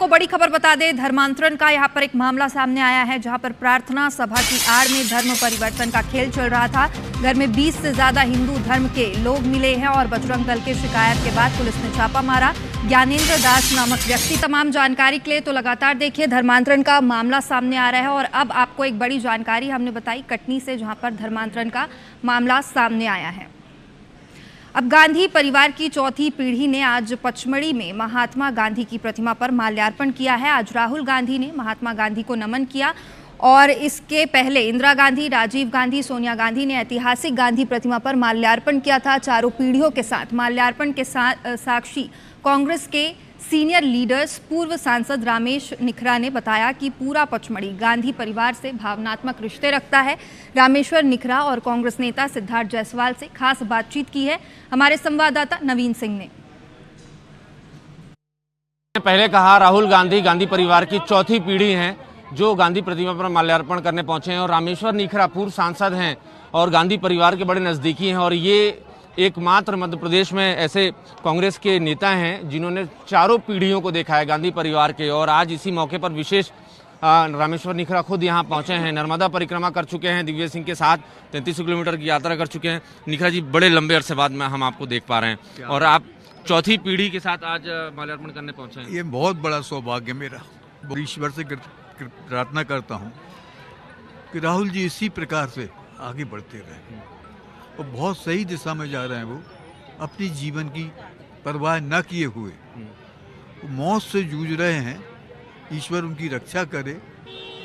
आपको बड़ी खबर बता दें, धर्मांतरण का यहाँ पर एक मामला सामने आया है, जहाँ पर प्रार्थना सभा की आड़ में धर्म परिवर्तन का खेल चल रहा था। घर में 20 से ज्यादा हिंदू धर्म के लोग मिले हैं और बजरंग दल के शिकायत के बाद पुलिस ने छापा मारा। ज्ञानेंद्र दास नामक व्यक्ति। तमाम जानकारी के लिए तो लगातार देखिए, धर्मांतरण का मामला सामने आ रहा है। और अब आपको एक बड़ी जानकारी हमने बताई कटनी से, जहाँ पर धर्मांतरण का मामला सामने आया है। अब गांधी परिवार की चौथी पीढ़ी ने आज पचमढ़ी में महात्मा गांधी की प्रतिमा पर माल्यार्पण किया है। आज राहुल गांधी ने महात्मा गांधी को नमन किया और इसके पहले इंदिरा गांधी, राजीव गांधी, सोनिया गांधी ने ऐतिहासिक गांधी प्रतिमा पर माल्यार्पण किया था। चारों पीढ़ियों के साथ माल्यार्पण के साक्षी कांग्रेस के सीनियर लीडर्स पूर्व सांसद रामेश निखरा ने बताया कि पूरा पचमढ़ी गांधी परिवार से भावनात्मक रिश्ते रखता है। रामेश्वर निखरा और कांग्रेस नेता सिद्धार्थ जायसवाल से खास बातचीत की है हमारे संवाददाता नवीन सिंह ने। पहले कहा, राहुल गांधी गांधी परिवार की चौथी पीढ़ी हैं जो गांधी प्रतिमा पर माल्यार्पण करने पहुंचे हैं और रामेश्वर निखरा पूर्व सांसद हैं और गांधी परिवार के बड़े नजदीकी हैं और ये एकमात्र मध्य प्रदेश में ऐसे कांग्रेस के नेता हैं जिन्होंने चारों पीढ़ियों को देखा है गांधी परिवार के। और आज इसी मौके पर विशेष रामेश्वर निखरा खुद यहां पहुंचे हैं, नर्मदा परिक्रमा कर चुके हैं, दिव्य सिंह के साथ 33 किलोमीटर की यात्रा कर चुके हैं। निखरा जी, बड़े लंबे अरसे बाद में हम आपको देख पा रहे हैं और आप चौथी पीढ़ी के साथ आज माल्यार्पण करने पहुंचे हैं। ये बहुत बड़ा सौभाग्य मेरा, ईश्वर से प्रार्थना करता हूँ कि राहुल जी इसी प्रकार से आगे बढ़ते रहें। वो बहुत सही दिशा में जा रहे हैं। वो अपनी जीवन की परवाह न किए हुए वो मौत से जूझ रहे हैं। ईश्वर उनकी रक्षा करे।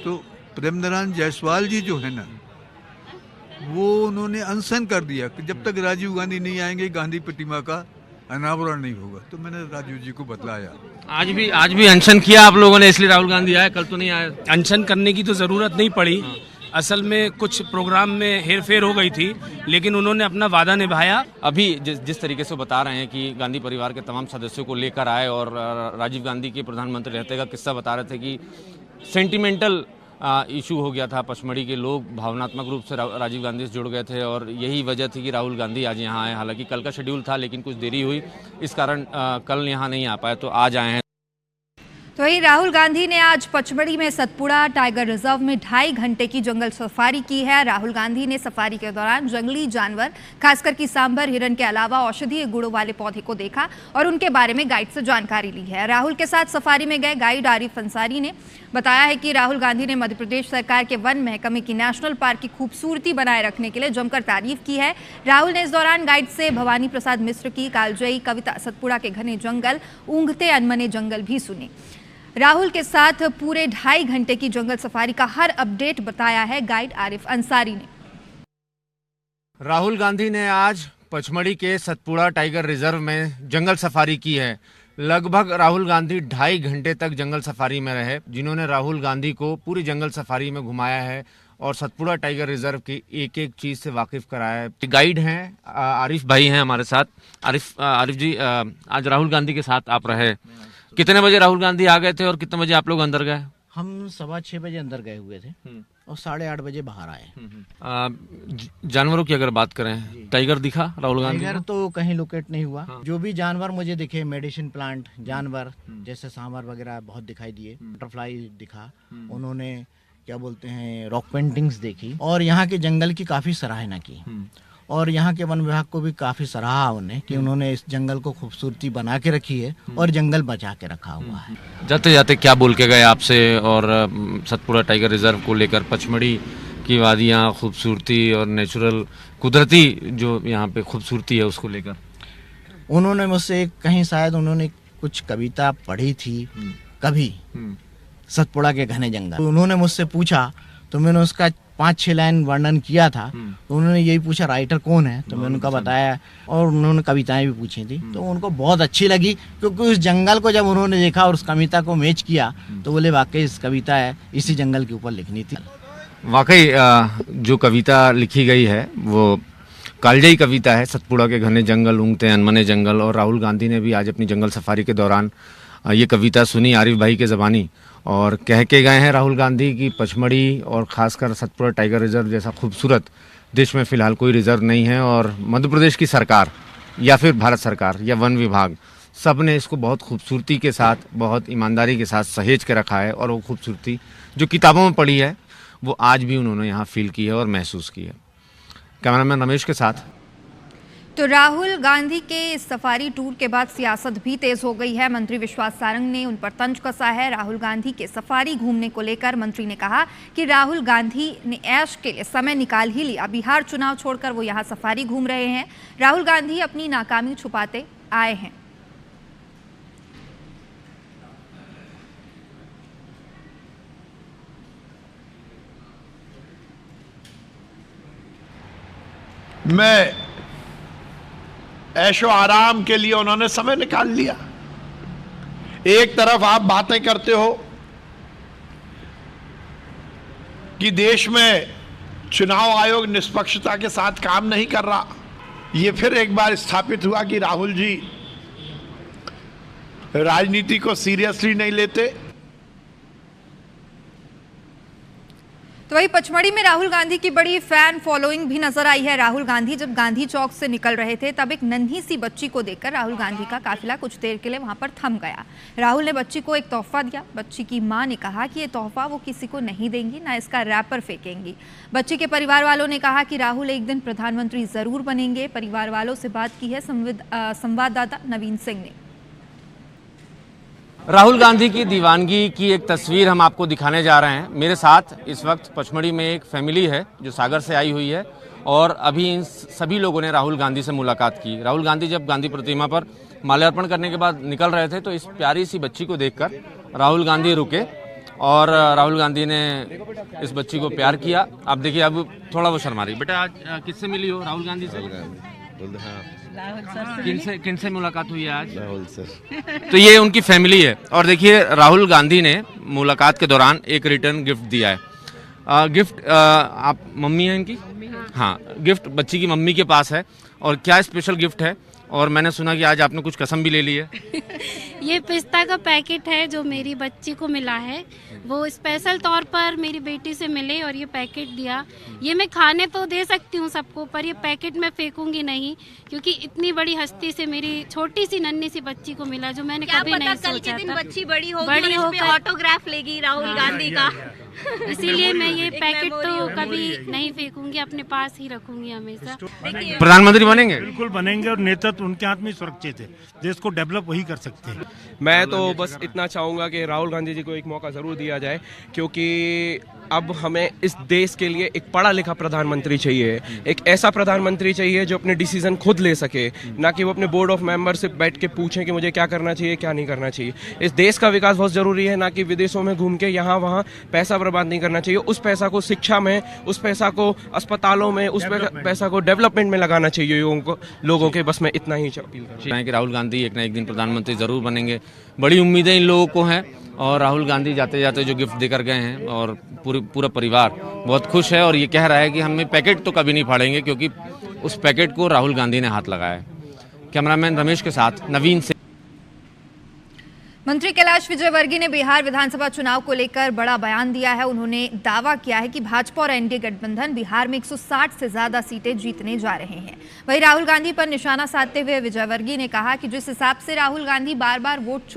तो प्रेमनारायण जायसवाल जी जो है ना, वो उन्होंने अनशन कर दिया कि जब तक राजीव गांधी नहीं आएंगे गांधी प्रतिमा का अनावरण नहीं होगा। तो मैंने राजीव जी को बतलाया। आज भी अनशन किया आप लोगों ने, इसलिए राहुल गांधी आए, कल तो नहीं आए। अनशन करने की तो जरूरत नहीं पड़ी। असल में कुछ प्रोग्राम में हेरफेर हो गई थी, लेकिन उन्होंने अपना वादा निभाया। अभी जिस तरीके से बता रहे हैं कि गांधी परिवार के तमाम सदस्यों को लेकर आए और राजीव गांधी के प्रधानमंत्री रहते का किस्सा बता रहे थे कि सेंटिमेंटल इशू हो गया था। पचमढ़ी के लोग भावनात्मक रूप से राजीव गांधी से जुड़ गए थे और यही वजह थी कि राहुल गांधी आज यहाँ आए। हालांकि कल का शेड्यूल था लेकिन कुछ देरी हुई, इस कारण कल यहाँ नहीं आ पाए, तो आज आए हैं। तो वही राहुल गांधी ने आज पचमढ़ी में सतपुड़ा टाइगर रिजर्व में 2.5 घंटे की जंगल सफारी की है। राहुल गांधी ने सफारी के दौरान जंगली जानवर, खासकर कि सांभर, हिरन के अलावा औषधीय गुणों वाले पौधे को देखा और उनके बारे में गाइड से जानकारी ली है। राहुल के साथ सफारी में गए गाइड आरिफ अंसारी ने बताया है कि राहुल गांधी ने मध्य प्रदेश सरकार के वन महकमे की नेशनल पार्क की खूबसूरती बनाए रखने के लिए जमकर तारीफ की है। राहुल ने इस दौरान गाइड से भवानी प्रसाद मिश्र की कालजयी कविता सतपुड़ा के घने जंगल, ऊँघते अनमने जंगल भी सुनी। राहुल के साथ पूरे 2.5 घंटे की जंगल सफारी का हर अपडेट बताया है गाइड आरिफ अंसारी ने। राहुल गांधी ने आज पचमढ़ी के सतपुड़ा टाइगर रिजर्व में जंगल सफारी की है। लगभग राहुल गांधी 2.5 घंटे तक जंगल सफारी में रहे, जिन्होंने राहुल गांधी को पूरी जंगल सफारी में घुमाया है और सतपुड़ा टाइगर रिजर्व की एक एक चीज से वाकिफ कराया है। गाइड हैं आरिफ भाई हैं हमारे साथ। आरिफ जी, आज राहुल गांधी के साथ आप रहे, कितने बजे राहुल गांधी आ गए थे और कितने बजे आप लोग अंदर गए? हम 6:15 बजे अंदर गए हुए थे और 8:30 बजे बाहर आए। जानवरों की अगर बात करें, टाइगर दिखा राहुल गांधी? टाइगर तो कहीं लोकेट नहीं हुआ। जो भी जानवर मुझे दिखे, मेडिसिन प्लांट जानवर जैसे सांभर वगैरह बहुत दिखाई दिए। बटरफ्लाई दिखा, उन्होंने क्या बोलते हैं रॉक पेंटिंग्स देखी और यहाँ के जंगल की काफी सराहना की और यहाँ के वन विभाग को भी काफी सराहा उन्हें कि उन्होंने इस जंगल को खूबसूरती बना के रखी है और जंगल बचा के रखा हुआ है। जाते जाते क्या बोल के गए आपसे और सतपुड़ा टाइगर रिजर्व को लेकर, पचमढ़ी की वादियाँ, खूबसूरती और नेचुरल कुदरती जो यहाँ पे खूबसूरती है उसको लेकर? उन्होंने मुझसे कहीं शायद उन्होंने कुछ कविता पढ़ी थी कभी, सतपुड़ा के घने जंगल। उन्होंने मुझसे पूछा तो मैंने उसका 5-6 लाइन वर्णन किया था। तो उन्होंने यही पूछा राइटर कौन है, तो मैंने उनका बताया और उन्होंने कविताएं भी पूछी थी। तो उनको बहुत अच्छी लगी क्योंकि उस जंगल को जब उन्होंने देखा और उस कविता को मैच किया तो बोले वाकई इस कविता है इसी जंगल के ऊपर लिखनी थी। वाकई जो कविता लिखी गई है वो कालजयी कविता है, सतपुड़ा के घने जंगल, ऊँघते अनमने जंगल। और राहुल गांधी ने भी आज अपनी जंगल सफारी के दौरान ये कविता सुनी आरिफ भाई के ज़बानी और कह के गए हैं राहुल गांधी की पचमढ़ी और खासकर सतपुड़ा टाइगर रिजर्व जैसा खूबसूरत देश में फिलहाल कोई रिजर्व नहीं है और मध्य प्रदेश की सरकार या फिर भारत सरकार या वन विभाग सब ने इसको बहुत खूबसूरती के साथ, बहुत ईमानदारी के साथ सहेज के रखा है और वो खूबसूरती जो किताबों में पढ़ी है वो आज भी उन्होंने यहाँ फील की है और महसूस की है। कैमरामैन रमेश के साथ। तो राहुल गांधी के इस सफारी टूर के बाद सियासत भी तेज हो गई है। मंत्री विश्वास सारंग ने उन पर तंज कसा है। राहुल गांधी के सफारी घूमने को लेकर मंत्री ने कहा कि राहुल गांधी ने ऐश के लिए समय निकाल ही लिया। बिहार चुनाव छोड़कर वो यहाँ सफारी घूम रहे हैं। राहुल गांधी अपनी नाकामी छुपाते आए हैं। मैं ऐशो आराम के लिए उन्होंने समय निकाल लिया। एक तरफ आप बातें करते हो कि देश में चुनाव आयोग निष्पक्षता के साथ काम नहीं कर रहा, ये फिर एक बार स्थापित हुआ कि राहुल जी राजनीति को सीरियसली नहीं लेते। तो वही पचमढ़ी में राहुल गांधी की बड़ी फैन फॉलोइंग भी नजर आई है। राहुल गांधी जब गांधी चौक से निकल रहे थे तब एक नन्ही सी बच्ची को देखकर राहुल गांधी का काफिला कुछ देर के लिए वहां पर थम गया। राहुल ने बच्ची को एक तोहफा दिया। बच्ची की मां ने कहा कि ये तोहफा वो किसी को नहीं देंगी, ना इसका रैपर फेंकेंगी। बच्ची के परिवार वालों ने कहा कि राहुल एक दिन प्रधानमंत्री जरूर बनेंगे। परिवार वालों से बात की है संवाददाता नवीन सिंह ने। राहुल गांधी की दीवानगी की एक तस्वीर हम आपको दिखाने जा रहे हैं। मेरे साथ इस वक्त पचमढ़ी में एक फैमिली है जो सागर से आई हुई है और अभी इन सभी लोगों ने राहुल गांधी से मुलाकात की। राहुल गांधी जब गांधी प्रतिमा पर माल्यार्पण करने के बाद निकल रहे थे तो इस प्यारी सी बच्ची को देखकर राहुल गांधी रुके और राहुल गांधी ने इस बच्ची को प्यार किया। आप देखिए अब थोड़ा वो शर्मा रही। बेटा आज किससे मिली हो? राहुल गांधी से। किनसे मुलाकात हुई है आज? राहुल सर। तो ये उनकी फैमिली है और देखिए राहुल गांधी ने मुलाकात के दौरान एक रिटर्न गिफ्ट दिया है। गिफ्ट आप मम्मी हैं इनकी? हाँ, गिफ्ट बच्ची की मम्मी के पास है। और क्या स्पेशल गिफ्ट है? और मैंने सुना कि आज आपने कुछ कसम भी ले ली है। ये पिस्ता का पैकेट है जो मेरी बच्ची को मिला है। वो स्पेशल तौर पर मेरी बेटी से मिले और ये पैकेट दिया। ये मैं खाने तो दे सकती हूँ सबको, पर ये पैकेट मैं फेंकूंगी नहीं, क्योंकि इतनी बड़ी हस्ती से मेरी छोटी सी नन्ही सी बच्ची को मिला जो मैंने कभी नहीं सोचा था। कल के दिन बच्ची बड़ी होकर ऑटोग्राफ लेगी राहुल गांधी का। इसीलिए मैं ये पैकेट तो कभी नहीं फेंकूंगी, अपने पास ही रखूंगी हमेशा। प्रधानमंत्री बनेंगे? बिल्कुल बनेंगे और नेतृत्व उनके हाथ में सुरक्षित है। देश को डेवलप वही कर सकते हैं। मैं तो बस इतना चाहूँगा कि राहुल गांधी जी को एक मौका ज़रूर दिया जाए, क्योंकि अब हमें इस देश के लिए एक पढ़ा लिखा प्रधानमंत्री चाहिए। एक ऐसा प्रधानमंत्री चाहिए जो अपने डिसीजन खुद ले सके, ना कि वो अपने बोर्ड ऑफ मेंबर से बैठ के पूछें कि मुझे क्या करना चाहिए क्या नहीं करना चाहिए। इस देश का विकास बहुत ज़रूरी है, ना कि विदेशों में घूम के यहाँ वहाँ पैसा बर्बाद नहीं करना चाहिए। उस पैसा को शिक्षा में, उस पैसा को अस्पतालों में, उस पैसा को डेवलपमेंट में लगाना चाहिए लोगों के। बस मैं इतना ही अपील करता हूं कि राहुल गांधी एक ना एक दिन प्रधानमंत्री जरूर बनेंगे। बड़ी उम्मीदें इन लोगों को हैं और राहुल गांधी जाते जाते जो गिफ्ट देकर गए हैं और पूरा परिवार बहुत खुश है और ये कह रहा है कि हम पैकेट तो कभी नहीं फाड़ेंगे, क्योंकि उस पैकेट को राहुल गांधी ने हाथ लगाया है। कैमरामैन रमेश के साथ नवीन से। मंत्री कैलाश विजयवर्गीय ने बिहार विधानसभा चुनाव को लेकर बड़ा बयान दिया है। उन्होंने दावा किया है कि भाजपा और एनडीए गठबंधन बिहार में 160 से ज्यादा सीटें जीतने जा रहे हैं। वहीं राहुल गांधी पर निशाना साधते हुए विजयवर्गीय ने कहा कि जिस हिसाब से राहुल गांधी बार बार वोट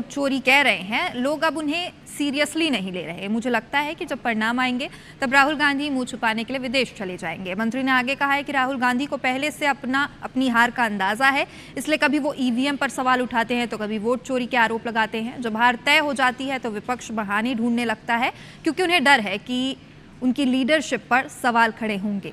चोरी कह रहे हैं, लोग अब उन्हें सीरियसली नहीं ले रहे। मुझे लगता है कि जब परिणाम आएंगे तब राहुल गांधी मुंह छुपाने के लिए विदेश चले जाएंगे। मंत्री ने आगे कहा है कि राहुल गांधी को पहले से अपनी हार का अंदाजा है, इसलिए कभी वो ईवीएम पर सवाल उठाते हैं तो कभी वोट चोरी के आरोप लगाते हैं। जब हार तय हो जाती है तो विपक्ष बहाने ढूंढने लगता है, क्योंकि उन्हें डर है कि उनकी लीडरशिप पर सवाल खड़े होंगे।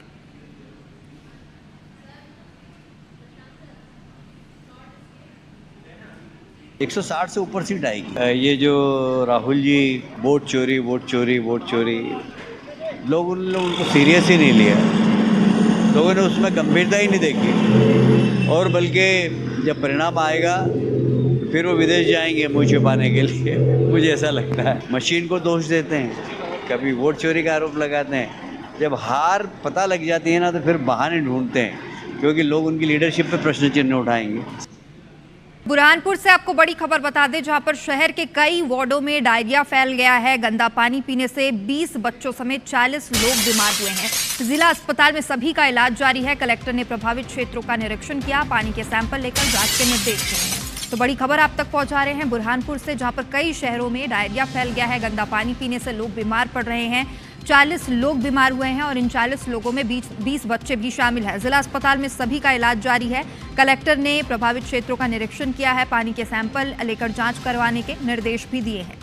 एक 160 से ऊपर सीट आएगी। ये जो राहुल जी वोट चोरी लोगों ने उनको सीरियस ही नहीं लिया, लोगों ने उसमें गंभीरता ही नहीं देखी। और बल्कि जब परिणाम आएगा फिर वो विदेश जाएंगे मुँह छुपाने के लिए। मुझे ऐसा लगता है मशीन को दोष देते हैं, कभी वोट चोरी का आरोप लगाते हैं। जब हार पता लग जाती है ना तो फिर बहाने ढूंढते हैं, क्योंकि लोग उनकी लीडरशिप पे प्रश्न चिन्ह उठाएंगे। बुरहानपुर से आपको बड़ी खबर बता दें, जहां पर शहर के कई वार्डों में डायरिया फैल गया है। गंदा पानी पीने से 20 बच्चों समेत 40 लोग बीमार हुए हैं। जिला अस्पताल में सभी का इलाज जारी है। कलेक्टर ने प्रभावित क्षेत्रों का निरीक्षण किया, पानी के सैंपल लेकर जांच के निर्देश दिए हैं। तो बड़ी खबर आप तक पहुंचा रहे हैं बुरहानपुर से, जहां पर कई शहरों में डायरिया फैल गया है। गंदा पानी पीने से लोग बीमार पड़ रहे हैं। 40 लोग बीमार हुए हैं और इन 40 लोगों में 20 बच्चे भी शामिल हैं। जिला अस्पताल में सभी का इलाज जारी है। कलेक्टर ने प्रभावित क्षेत्रों का निरीक्षण किया है, पानी के सैंपल लेकर जांच करवाने के निर्देश भी दिए हैं।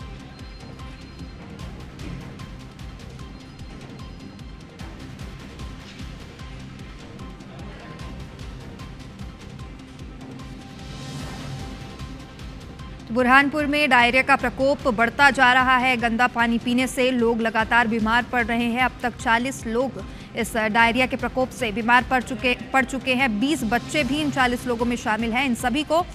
बुरहानपुर में डायरिया का प्रकोप बढ़ता जा रहा है। गंदा पानी पीने से लोग लगातार बीमार पड़ रहे हैं। अब तक 40 लोग इस डायरिया के प्रकोप से बीमार पड़ चुके हैं। 20 बच्चे भी इन 40 लोगों में शामिल हैं। इन सभी को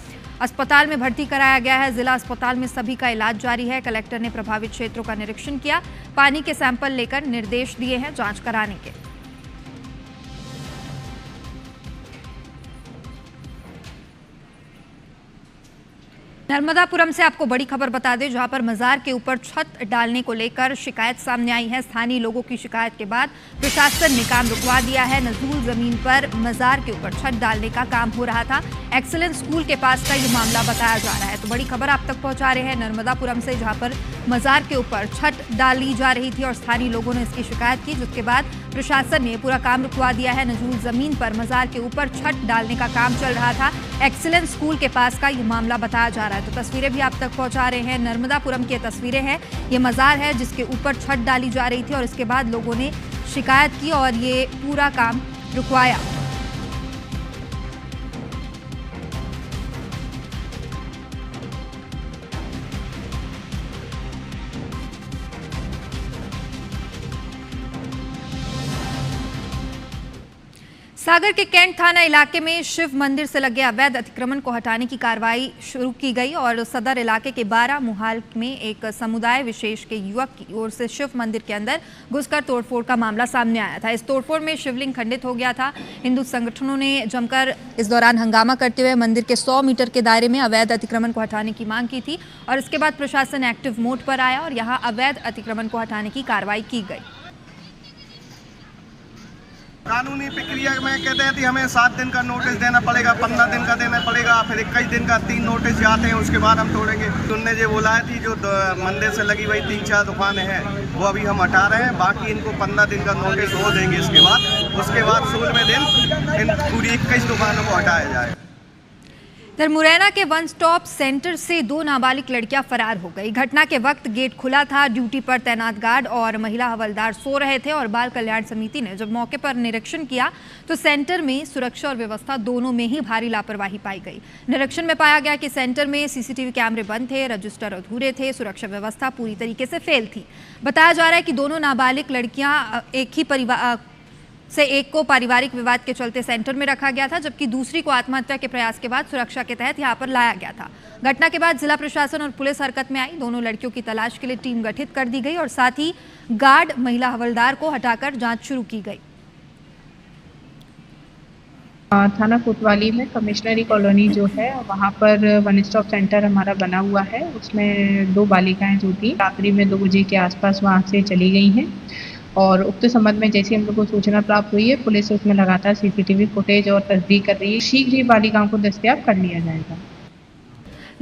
अस्पताल में भर्ती कराया गया है। जिला अस्पताल में सभी का इलाज जारी है। कलेक्टर ने प्रभावित क्षेत्रों का निरीक्षण किया, पानी के सैंपल लेकर निर्देश दिए हैं जाँच कराने के। नर्मदापुरम से आपको बड़ी खबर बता दें, जहां पर मजार के ऊपर छत डालने को लेकर शिकायत सामने आई है। स्थानीय लोगों की शिकायत के बाद प्रशासन ने काम रुकवा दिया है। नजूल जमीन पर मजार के ऊपर छत डालने का काम हो रहा था। एक्सीलेंस स्कूल के पास का ये मामला बताया जा रहा है। तो बड़ी खबर आप तक पहुंचा रहे हैं नर्मदापुरम से, जहां पर मजार के ऊपर छत डाली जा रही थी और स्थानीय लोगों ने इसकी शिकायत की, जिसके बाद प्रशासन ने पूरा काम रुकवा दिया है। नजूल जमीन पर मजार के ऊपर छत डालने का काम चल रहा था। एक्सीलेंस स्कूल के पास का ये मामला बताया जा रहा है। तो तस्वीरें भी आप तक पहुंचा रहे हैं। नर्मदापुरम की तस्वीरें हैं। ये मजार है जिसके ऊपर छत डाली जा रही थी और इसके बाद लोगों ने शिकायत की और ये पूरा काम रुकवाया। सागर के कैंट थाना इलाके में शिव मंदिर से लगे अवैध अतिक्रमण को हटाने की कार्रवाई शुरू की गई और सदर इलाके के 12 मुहाल में एक समुदाय विशेष के युवक की ओर से शिव मंदिर के अंदर घुसकर तोड़फोड़ का मामला सामने आया था। इस तोड़फोड़ में शिवलिंग खंडित हो गया था। हिंदू संगठनों ने जमकर इस दौरान हंगामा करते हुए मंदिर के 100 मीटर के दायरे में अवैध अतिक्रमण को हटाने की मांग की थी और इसके बाद प्रशासन एक्टिव मोड पर आया और यहाँ अवैध अतिक्रमण को हटाने की कार्रवाई की गई। कानूनी प्रक्रिया में कहते हैं कि हमें 7 दिन का नोटिस देना पड़ेगा, 15 दिन का देना पड़ेगा, फिर 21 दिन का 3 नोटिस जाते हैं, उसके बाद हम तोड़ेंगे। उनने जो बोला है थी जो मंदिर से लगी हुई 3-4 दुकानें हैं वो अभी हम हटा रहे हैं। बाकी इनको 15 दिन का नोटिस हो देंगे। उसके बाद 16वें दिन इन पूरी 21 दुकानों को हटाया जाए। इधर मुरैना के वन स्टॉप सेंटर से 2 नाबालिग लड़कियां फरार हो गई। घटना के वक्त गेट खुला था। ड्यूटी पर तैनात गार्ड और महिला हवलदार सो रहे थे और बाल कल्याण समिति ने जब मौके पर निरीक्षण किया तो सेंटर में सुरक्षा और व्यवस्था दोनों में ही भारी लापरवाही पाई गई। निरीक्षण में पाया गया कि सेंटर में सीसीटीवी कैमरे बंद थे, रजिस्टर अधूरे थे, सुरक्षा व्यवस्था पूरी तरीके से फेल थी। बताया जा रहा है कि दोनों नाबालिग लड़कियां एक को पारिवारिक विवाद के चलते सेंटर में रखा गया था, जबकि दूसरी को आत्महत्या के प्रयास के बाद सुरक्षा के तहत यहां पर लाया गया था। घटना के बाद जिला प्रशासन और पुलिस हरकत में आई। दोनों लड़कियों की तलाश के लिए टीम गठित कर दी गई और साथ ही गार्ड महिला हवलदार को हटाकर जांच शुरू की गई। थाना कोतवाली में कमिश्नरी कॉलोनी जो है वहाँ पर वन स्टॉप सेंटर हमारा बना हुआ है। उसमें 2 बालिकाएं जो थी रात्रि में 2 बजे के आसपास वहाँ से चली गई हैं और उक्त संबंध में जैसे हम लोग को सूचना प्राप्त हुई है, पुलिस उसमें लगातार सीसीटीवी फुटेज और तस्दीक कर रही है। शीघ्र ही बालिकाओं को दस्तयाब कर लिया जाएगा।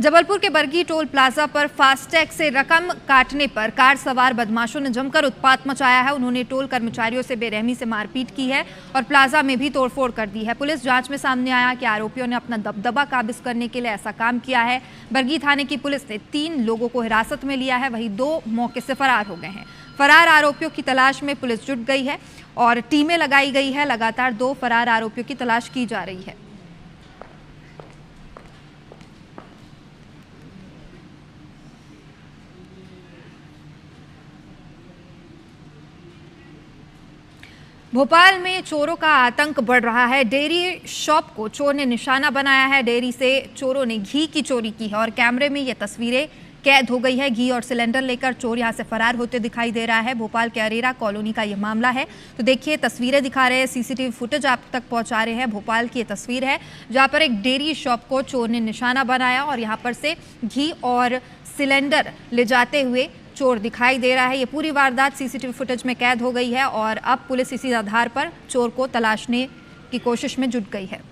जबलपुर के बरगी टोल प्लाजा पर फास्टैग से रकम काटने पर कार सवार बदमाशों ने जमकर उत्पात मचाया है। उन्होंने टोल कर्मचारियों से बेरहमी से मारपीट की है और प्लाजा में भी तोड़फोड़ कर दी है। पुलिस जांच में सामने आया कि आरोपियों ने अपना दबदबा काबिज करने के लिए ऐसा काम किया है। बरगी थाने की पुलिस ने 3 लोगों को हिरासत में लिया है, वहीं 2 मौके से फरार हो गए हैं। फरार आरोपियों की तलाश में पुलिस जुट गई है और टीमें लगाई गई है। लगातार 2 फरार आरोपियों की तलाश की जा रही है। भोपाल में चोरों का आतंक बढ़ रहा है। डेयरी शॉप को चोर ने निशाना बनाया है। डेयरी से चोरों ने घी की चोरी की है और कैमरे में ये तस्वीरें कैद हो गई है। घी और सिलेंडर लेकर चोर यहां से फरार होते दिखाई दे रहा है। भोपाल के अरेरा कॉलोनी का यह मामला है। तो देखिए तस्वीरें दिखा रहे हैं, सीसीटीवी फुटेज आप तक पहुंचा रहे हैं। भोपाल की ये तस्वीर है जहां पर एक डेयरी शॉप को चोर ने निशाना बनाया और यहां पर से घी और सिलेंडर ले जाते हुए चोर दिखाई दे रहा है। ये पूरी वारदात सीसीटीवी फुटेज में कैद हो गई है और अब पुलिस इसी आधार पर चोर को तलाशने की कोशिश में जुट गई है।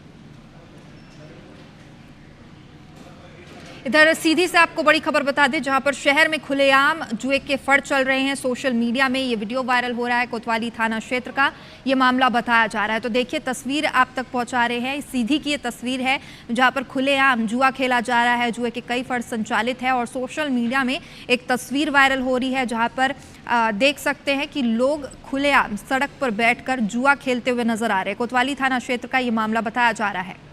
इधर सीधी से आपको बड़ी खबर बता दें, जहां पर शहर में खुलेआम जुए के फड़ चल रहे हैं। सोशल मीडिया में ये वीडियो वायरल हो रहा है। कोतवाली थाना क्षेत्र का ये मामला बताया जा रहा है। तो देखिए तस्वीर आप तक पहुंचा रहे हैं। सीधी की ये तस्वीर है जहां पर खुलेआम जुआ खेला जा रहा है। जुए के कई फड़ संचालित है और सोशल मीडिया में एक तस्वीर वायरल हो रही है जहां पर देख सकते हैं कि लोग खुलेआम सड़क पर बैठकर जुआ खेलते हुए नजर आ रहे हैं। कोतवाली थाना क्षेत्र का ये मामला बताया जा रहा है।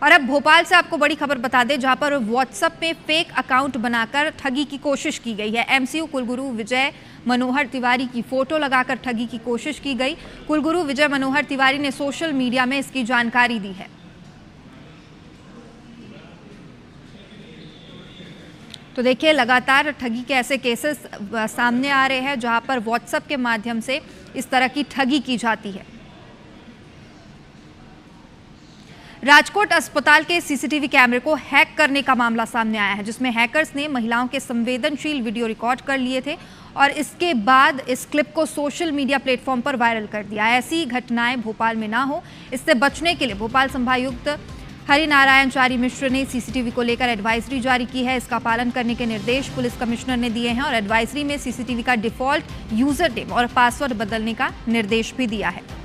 और अब भोपाल से आपको बड़ी खबर बता दें, जहां पर व्हाट्सएप में फेक अकाउंट बनाकर ठगी की कोशिश की गई है। एमसीयू कुलगुरु विजय मनोहर तिवारी की फोटो लगाकर ठगी की कोशिश की गई। कुलगुरु विजय मनोहर तिवारी ने सोशल मीडिया में इसकी जानकारी दी है। तो देखिए लगातार ठगी के ऐसे केसेस सामने आ रहे हैं जहां पर व्हाट्सएप के माध्यम से इस तरह की ठगी की जाती है। राजकोट अस्पताल के सीसीटीवी कैमरे को हैक करने का मामला सामने आया है, जिसमें हैकर्स ने महिलाओं के संवेदनशील वीडियो रिकॉर्ड कर लिए थे और इसके बाद इस क्लिप को सोशल मीडिया प्लेटफॉर्म पर वायरल कर दिया। ऐसी घटनाएं भोपाल में ना हो, इससे बचने के लिए भोपाल संभागायुक्त हरिनारायण चारी मिश्र ने सीसीटीवी को लेकर एडवाइजरी जारी की है। इसका पालन करने के निर्देश पुलिस कमिश्नर ने दिए हैं और एडवाइजरी में सीसीटीवी का डिफॉल्ट यूजर नेम और पासवर्ड बदलने का निर्देश भी दिया है।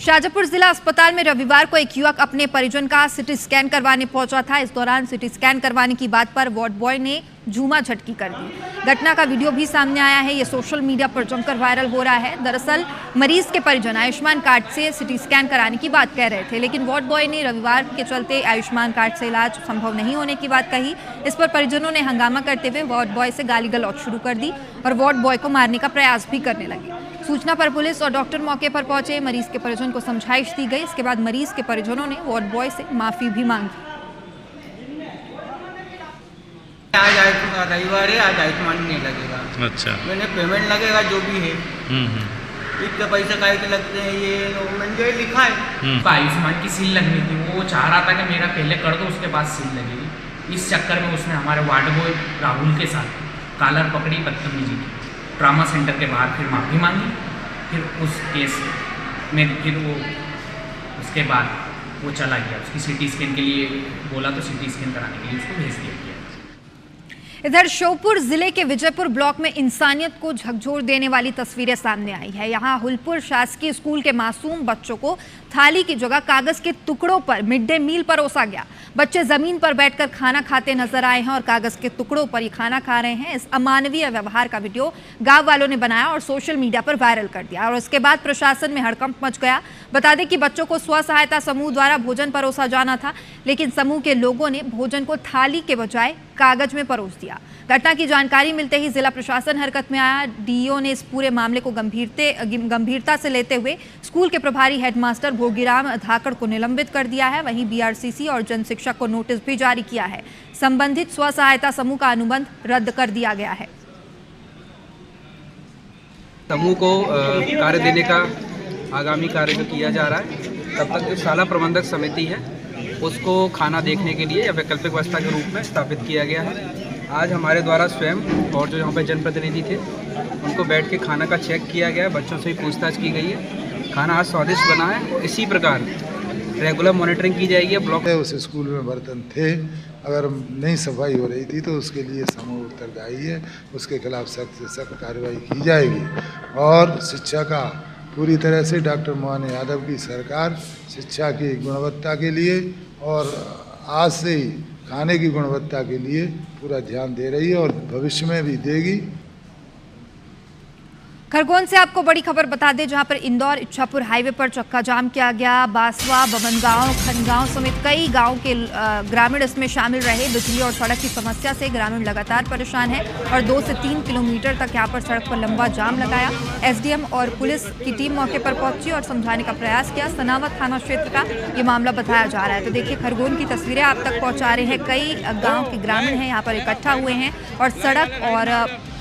शाजापुर जिला अस्पताल में रविवार को एक युवक अपने परिजन का सिटी स्कैन करवाने पहुंचा था। इस दौरान सिटी स्कैन करवाने की बात पर वार्ड बॉय ने झूमा झटकी कर दी। घटना का वीडियो भी सामने आया है। ये सोशल मीडिया पर जमकर वायरल हो रहा है। दरअसल मरीज के परिजन आयुष्मान कार्ड से सिटी स्कैन कराने की बात कह रहे थे, लेकिन वार्ड बॉय ने रविवार के चलते आयुष्मान कार्ड से इलाज संभव नहीं होने की बात कही। इस पर परिजनों ने हंगामा करते हुए वार्ड बॉय से गाली गलौज शुरू कर दी और वार्ड बॉय को मारने का प्रयास भी करने लगे। सूचना पर पुलिस और डॉक्टर मौके पर पहुंचे। मरीज के परिजन को समझाइश दी गई। इसके बाद मरीज के परिजनों ने वार्ड बॉय से माफी भी मांगी। आज रविवार है, आज आयुष्मान नहीं लगेगा। अच्छा, मैंने पेमेंट लगेगा जो भी है। इतने पैसे काहे के लगते हैं, ये मैंने लिखा है। आयुष्मान की सील लगनी थी, वो चाह रहा था कि मेरा पहले कर दो उसके बाद सील लगेगी। इस चक्कर में उसने हमारे वार्ड बॉय राहुल के साथ कॉलर पकड़ी, बदतमीजी की। ट्रामा सेंटर के बाहर फिर माफ़ी मांगी। फिर उस केस में फिर वो उसके बाद वो चला गया। उसकी सिटी स्कैन के लिए बोला तो सिटी स्कैन कराने के लिए उसको भेज दिया गया। इधर श्योपुर जिले के विजयपुर ब्लॉक में इंसानियत को झकझोर देने वाली तस्वीरें सामने आई है। यहां हुलपुर शासकीय स्कूल के मासूम बच्चों को थाली की जगह कागज के टुकड़ों पर मिड डे मील परोसा गया। बच्चे जमीन पर बैठकर खाना खाते नजर आए हैं और कागज के टुकड़ों पर ये खाना खा रहे हैं। इस अमानवीय व्यवहार का वीडियो गांव वालों ने बनाया और सोशल मीडिया पर वायरल कर दिया और उसके बाद प्रशासन में हड़कंप मच गया। बता दें कि बच्चों को स्व सहायता समूह द्वारा भोजन परोसा जाना था, लेकिन समूह के लोगों ने भोजन को थाली के बजाय कागज में परोस दिया। घटना की जानकारी मिलते ही जिला प्रशासन हरकत में आया। डीईओ ने इस पूरे मामले को गंभीरता से लेते हुए स्कूल के प्रभारी हेडमास्टर भोगीराम धाकड़ को निलंबित कर दिया है। वहीं बीआरसीसी और जन शिक्षक को नोटिस भी जारी किया है। संबंधित स्व सहायता समूह का अनुबंध रद्द कर दिया गया है। समूह को कार्य देने का आगामी कार्य जो किया जा रहा है, तब तक जो शाला प्रबंधक समिति है उसको खाना देखने के लिए या वैकल्पिक व्यवस्था के रूप में स्थापित किया गया है। आज हमारे द्वारा स्वयं और जो यहाँ पे जनप्रतिनिधि थे उनको बैठ के खाना का चेक किया गया है। बच्चों से भी पूछताछ की गई है। खाना आज स्वादिष्ट बना है। इसी प्रकार रेगुलर मॉनिटरिंग की जाएगी। ब्लॉक उस स्कूल में बर्तन थे, अगर नहीं सफाई हो रही थी तो उसके लिए समूह उत्तरदायी है, उसके खिलाफ सख्त से सख्त कार्रवाई की जाएगी। और शिक्षा का पूरी तरह से डॉक्टर मोहन यादव की सरकार शिक्षा की गुणवत्ता के लिए और आज से ही खाने की गुणवत्ता के लिए पूरा ध्यान दे रही है और भविष्य में भी देगी। खरगोन से आपको बड़ी खबर बता दें, जहां पर इंदौर इच्छापुर हाईवे पर चक्का जाम किया गया। बासवा, बमनगांव, खनगांव समेत कई गांव के ग्रामीण इसमें शामिल रहे। बिजली और सड़क की समस्या से ग्रामीण लगातार परेशान है और 2 से 3 किलोमीटर तक यहां पर सड़क पर लंबा जाम लगाया। एसडीएम और पुलिस की टीम मौके पर पहुंची और समझाने का प्रयास किया। सनावत थाना क्षेत्र का ये मामला बताया जा रहा है। तो देखिए, खरगोन की तस्वीरें आप तक पहुँचा रहे हैं। कई गाँव के ग्रामीण हैं यहाँ पर इकट्ठा हुए हैं और सड़क और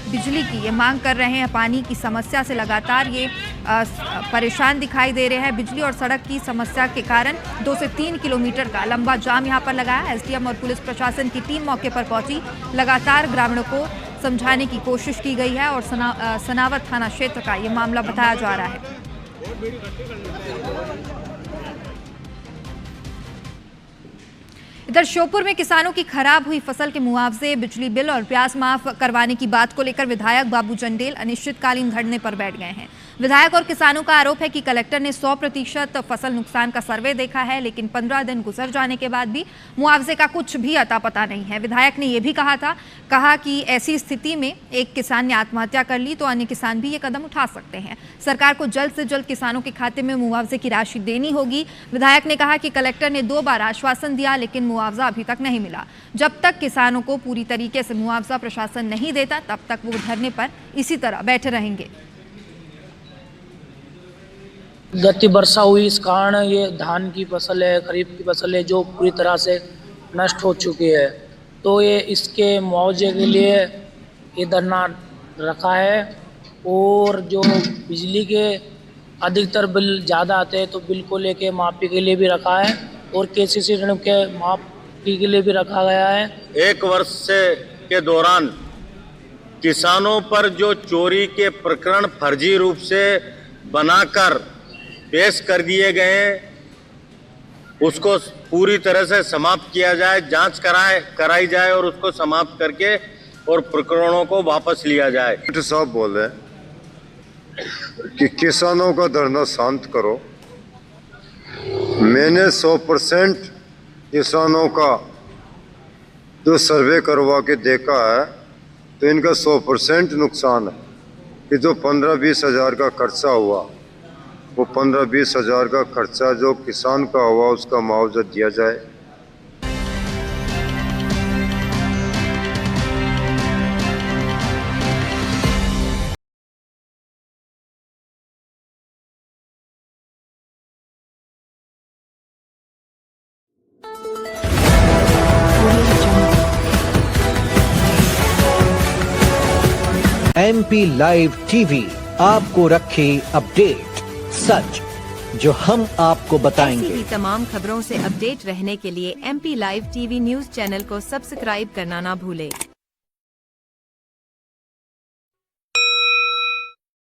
बिजली की ये मांग कर रहे हैं। पानी की समस्या से लगातार ये परेशान दिखाई दे रहे हैं। बिजली और सड़क की समस्या के कारण 2 से 3 किलोमीटर का लंबा जाम यहां पर लगा है। एसडीएम और पुलिस प्रशासन की टीम मौके पर पहुंची। लगातार ग्रामीणों को समझाने की कोशिश की गई है और सनावत थाना क्षेत्र का ये मामला बताया जा रहा है। इधर श्योपुर में किसानों की खराब हुई फसल के मुआवजे, बिजली बिल और ब्याज माफ करवाने की बात को लेकर विधायक बाबू चंडेल अनिश्चितकालीन धरने पर बैठ गए हैं। विधायक और किसानों का आरोप है कि कलेक्टर ने 100% फसल नुकसान का सर्वे देखा है, लेकिन 15 दिन गुजर जाने के बाद भी मुआवजे का कुछ भी अता पता नहीं है। विधायक ने यह भी कहा कि ऐसी स्थिति में एक किसान ने आत्महत्या कर ली तो अन्य किसान भी ये कदम उठा सकते हैं। सरकार को जल्द से जल्द किसानों के खाते में मुआवजे की राशि देनी होगी। विधायक ने कहा कि कलेक्टर ने 2 बार आश्वासन दिया, लेकिन मुआवजा अभी तक नहीं मिला। जब तक किसानों को पूरी तरीके से मुआवजा प्रशासन नहीं देता, तब तक वो धरने पर इसी तरह बैठे रहेंगे। गति वर्षा हुई, इस कारण ये धान की फसल है, खरीफ की फसल है, जो पूरी तरह से नष्ट हो चुकी है। तो ये इसके मुआवजे के लिए ये धरना रखा है। और जो बिजली के अधिकतर बिल ज़्यादा आते हैं तो बिल को लेके माफी के लिए भी रखा है और केसीसी ऋण के माफी के लिए भी रखा गया है। 1 वर्ष के दौरान किसानों पर जो चोरी के प्रकरण फर्जी रूप से बनाकर पेश कर दिए गए, उसको पूरी तरह से समाप्त किया जाए, जांच कराई जाए और उसको समाप्त करके और प्रकरणों को वापस लिया जाए। साहब बोल रहे हैं कि किसानों का धरना शांत करो। मैंने 100% किसानों का जो सर्वे करवा के देखा है, तो इनका 100% नुकसान है कि जो 15-20 हज़ार का खर्चा हुआ, वो 15-20 हज़ार का खर्चा जो किसान का हुआ उसका मुआवजा दिया जाए। MP लाइव टीवी आपको रखे अपडेट। सच जो हम आपको बताएंगे। ऐसी ही तमाम खबरों से अपडेट रहने के लिए MP live TV news channel को सब्सक्राइब करना ना भूलें।